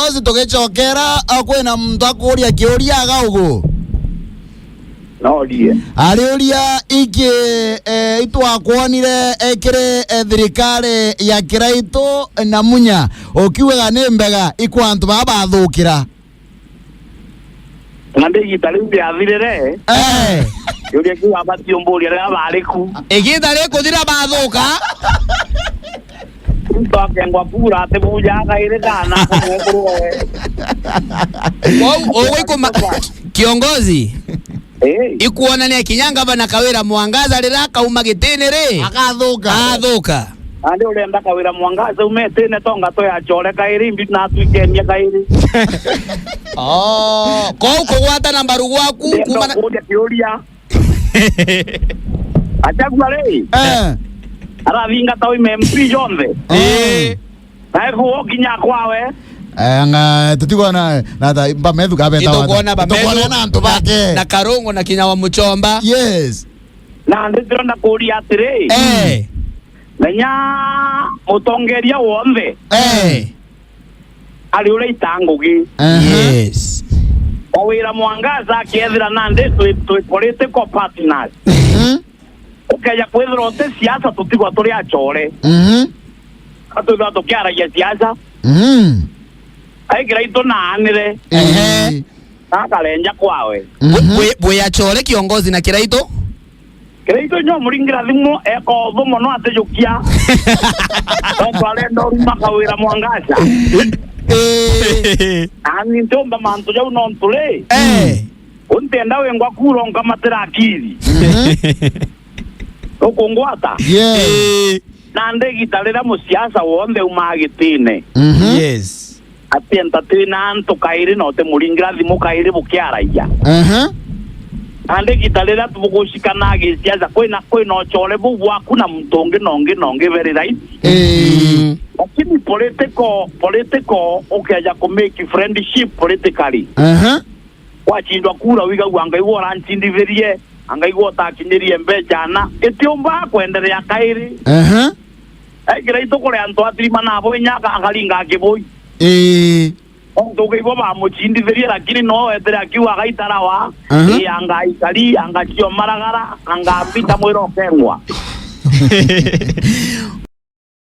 Kiongozi tugicokera kwina muntu akuria kiuria gaugo. No die. Aliuria iki itwakwonire ekire thirikari ya Kiraito na Munya ukiwega ni mbega ikwantu baba thukira. Ngande gitari athirire. Yuri ki abati ombori ara bariku. Igitari kuthira bathuka. Ngwa pura te buja kaire dana kumekuruwe. Owe kuma kiongozi. Ikuona ni kinyanga bana kawira mwangaza rira kauma gitene re. Akathuka. Ande urenda kawira mwangaza umetene tonga to ya chore kairi mbi na tuikenia kairi. Ko gwata namba rugwaku kuma na kuja kioria. Achagua re. Ara vinga tawi MP Jonde. Haiko kinya kwawe. Nga tutigona na ba methu ka beta. Itogona ba methu na ntu bake. Na Karongo na kinya wa Muchomba. Yes. Na nditronda kuria atire. Menya mutongeria wonde. Ali ule itangugi. Yes. Owira mwangaza kiethira nande tu political partners. Ukaya kwethira ote siasa tutigwa turi achore. Atu ndo kiara ya siasa. Ai Kiraito na anire. Akalenja kwawe. Bwe achore kiongozi na Kiraito. Kiraito nyo muringira thimo eko thumo no atejukia. Twale ndo makawira mwangaza. Ani ntomba mantu jau no ntule. Untenda wengwa kuronga matera akiri. Okongwata. Nande gitarira musiasa wonde umagitine. Yes. Atenta tina antu kairi no te muringira thimo kairi bukiara ya. Ande gitarira tubugushikana gisiasa kwina ochole bubwa kuna mtonge nonge very right. Lakini political ukiaja ku make friendship politically. Wachindwa kura wiga wanga iwora ntindiverie anga igota kinyerie mbejana etiomba kuendelea kairi. Kiraito kule antu atrima nabo nyaka angalinga kiboi. Ondoge baba muchindiverie lakini no etera akiwa gaitarawa anga ikali anga kio maragara anga pita mwiro kengwa.